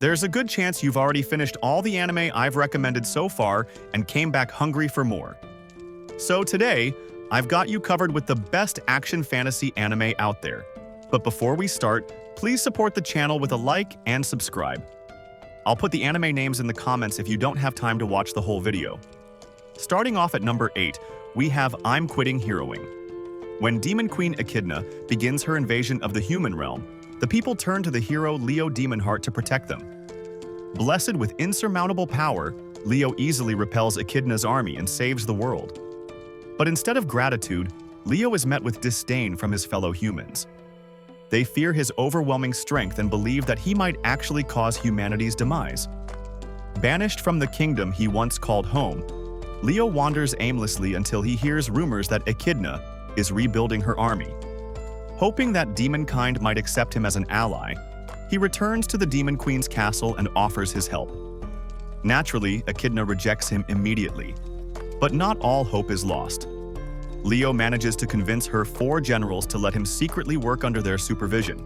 There's a good chance you've already finished all the anime I've recommended so far and came back hungry for more. So today, I've got you covered with the best action fantasy anime out there. But before we start, please support the channel with a like and subscribe. I'll put the anime names in the comments if you don't have time to watch the whole video. Starting off at number 8, we have I'm Quitting Heroing. When Demon Queen Echidna begins her invasion of the human realm, the people turn to the hero Leo Demonheart to protect them. Blessed with insurmountable power, Leo easily repels Echidna's army and saves the world. But instead of gratitude, Leo is met with disdain from his fellow humans. They fear his overwhelming strength and believe that he might actually cause humanity's demise. Banished from the kingdom he once called home, Leo wanders aimlessly until he hears rumors that Echidna is rebuilding her army. Hoping that demonkind might accept him as an ally, he returns to the Demon Queen's castle and offers his help. Naturally, Echidna rejects him immediately, but not all hope is lost. Leo manages to convince her 4 generals to let him secretly work under their supervision.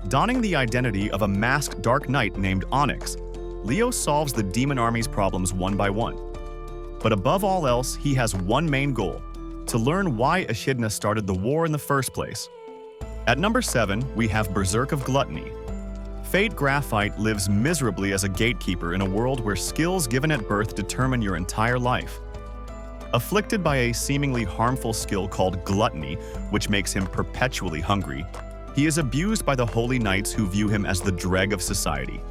Donning the identity of a masked Dark Knight named Onyx, Leo solves the demon army's problems one by one. But above all else, he has one main goal: to learn why Echidna started the war in the first place. At number 7, we have Berserk of Gluttony. Fate Graphite lives miserably as a gatekeeper in a world where skills given at birth determine your entire life. Afflicted by a seemingly harmful skill called gluttony, which makes him perpetually hungry, he is abused by the holy knights who view him as the dreg of society.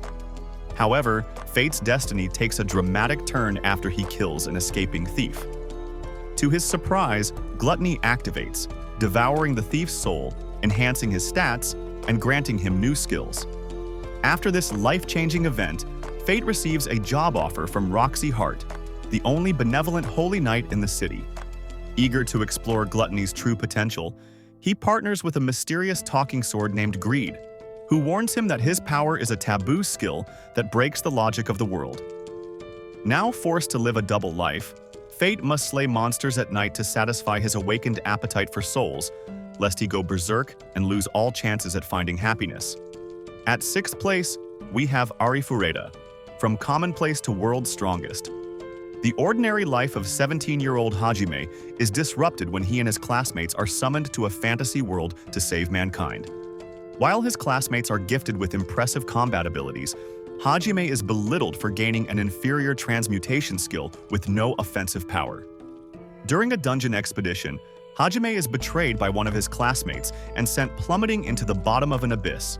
However, Fate's destiny takes a dramatic turn after he kills an escaping thief. To his surprise, gluttony activates, devouring the thief's soul, enhancing his stats, and granting him new skills. After this life-changing event, Fate receives a job offer from Roxy Hart, the only benevolent holy knight in the city. Eager to explore Gluttony's true potential, he partners with a mysterious talking sword named Greed, who warns him that his power is a taboo skill that breaks the logic of the world. Now forced to live a double life, Fate must slay monsters at night to satisfy his awakened appetite for souls, lest he go berserk and lose all chances at finding happiness. At 6th place, we have Arifureta, From Commonplace to World's Strongest. The ordinary life of 17-year-old Hajime is disrupted when he and his classmates are summoned to a fantasy world to save mankind. While his classmates are gifted with impressive combat abilities, Hajime is belittled for gaining an inferior transmutation skill with no offensive power. During a dungeon expedition, Hajime is betrayed by one of his classmates and sent plummeting into the bottom of an abyss.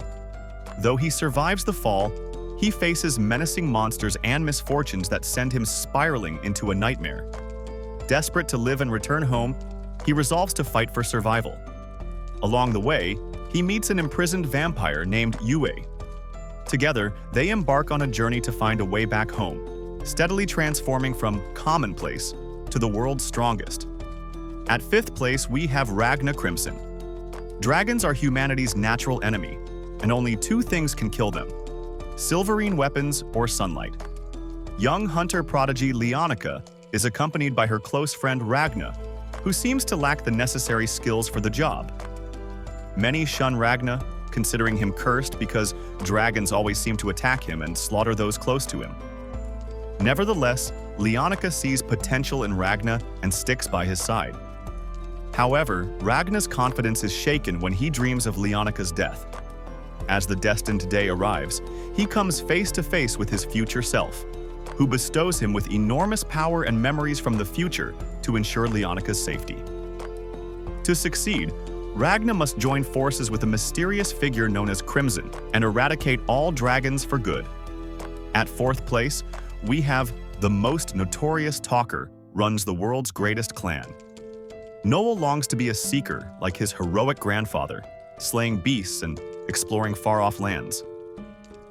Though he survives the fall, he faces menacing monsters and misfortunes that send him spiraling into a nightmare. Desperate to live and return home, he resolves to fight for survival. Along the way, he meets an imprisoned vampire named Yue. Together, they embark on a journey to find a way back home, steadily transforming from commonplace to the world's strongest. At 5th place, we have Ragna Crimson. Dragons are humanity's natural enemy, and only 2 things can kill them: silverine weapons or sunlight. Young hunter prodigy Leonica is accompanied by her close friend Ragna, who seems to lack the necessary skills for the job. Many shun Ragna, considering him cursed because dragons always seem to attack him and slaughter those close to him. Nevertheless, Leonica sees potential in Ragna and sticks by his side. However, Ragna's confidence is shaken when he dreams of Leonica's death. As the destined day arrives, he comes face to face with his future self, who bestows him with enormous power and memories from the future to ensure Leonica's safety. To succeed, Ragna must join forces with a mysterious figure known as Crimson and eradicate all dragons for good. At 4th place, we have the most notorious talker runs the world's greatest clan. Noel longs to be a seeker like his heroic grandfather, slaying beasts and exploring far-off lands.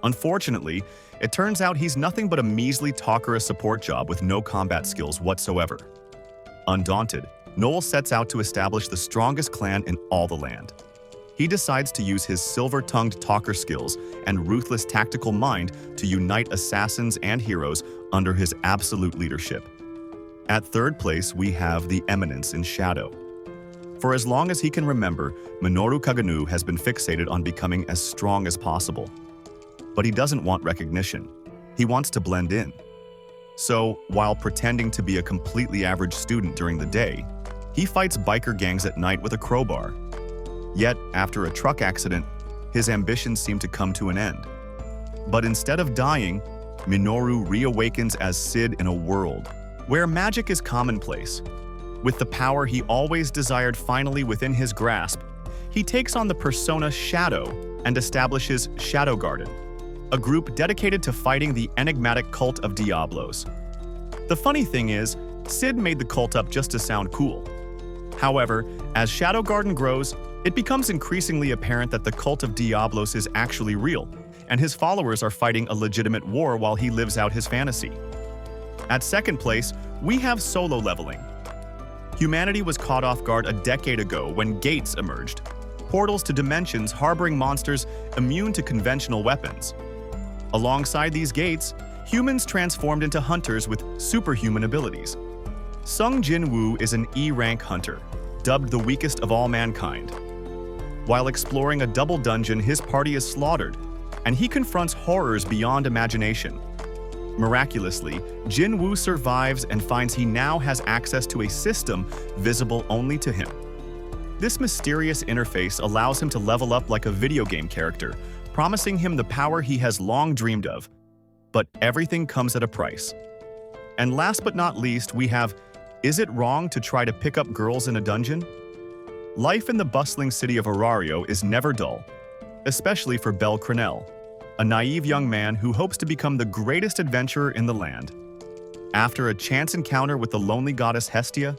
Unfortunately, it turns out he's nothing but a measly talker, a support job with no combat skills whatsoever. Undaunted, Noel sets out to establish the strongest clan in all the land. He decides to use his silver-tongued talker skills and ruthless tactical mind to unite assassins and heroes under his absolute leadership. At 3rd place, we have the Eminence in Shadow. For as long as he can remember, Minoru Kaganu has been fixated on becoming as strong as possible. but he doesn't want recognition. He wants to blend in. So, while pretending to be a completely average student during the day, he fights biker gangs at night with a crowbar. Yet, after a truck accident, his ambitions seem to come to an end. But instead of dying, Minoru reawakens as Sid in a world where magic is commonplace. With the power he always desired finally within his grasp, he takes on the persona Shadow and establishes Shadow Garden, a group dedicated to fighting the enigmatic cult of Diablos. The funny thing is, Sid made the cult up just to sound cool. However, as Shadow Garden grows, it becomes increasingly apparent that the cult of Diablos is actually real, and his followers are fighting a legitimate war while he lives out his fantasy. At second place, we have solo leveling. Humanity was caught off guard a decade ago when gates emerged, portals to dimensions harboring monsters immune to conventional weapons. Alongside these gates, humans transformed into hunters with superhuman abilities. Sung Jin Woo is an E-rank hunter, dubbed the weakest of all mankind. While exploring a double dungeon, his party is slaughtered, and he confronts horrors beyond imagination. Miraculously, Jin Woo survives and finds he now has access to a system visible only to him. This mysterious interface allows him to level up like a video game character, promising him the power he has long dreamed of. But everything comes at a price. And last but not least, we have, is it wrong to try to pick up girls in a dungeon? Life in the bustling city of Arario is never dull, especially for Bel Crenel, a naive young man who hopes to become the greatest adventurer in the land. After a chance encounter with the lonely goddess Hestia,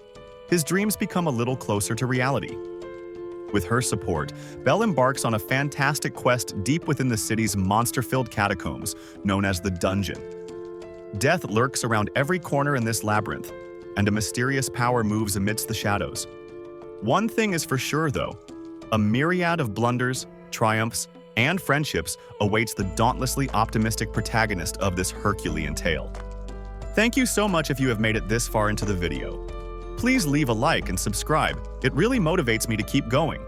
his dreams become a little closer to reality. With her support, Bel embarks on a fantastic quest deep within the city's monster-filled catacombs, known as the Dungeon. Death lurks around every corner in this labyrinth, and a mysterious power moves amidst the shadows. One thing is for sure, though: a myriad of blunders, triumphs, and friendships awaits the dauntlessly optimistic protagonist of this Herculean tale. Thank you so much if you have made it this far into the video. Please leave a like and subscribe. It really motivates me to keep going.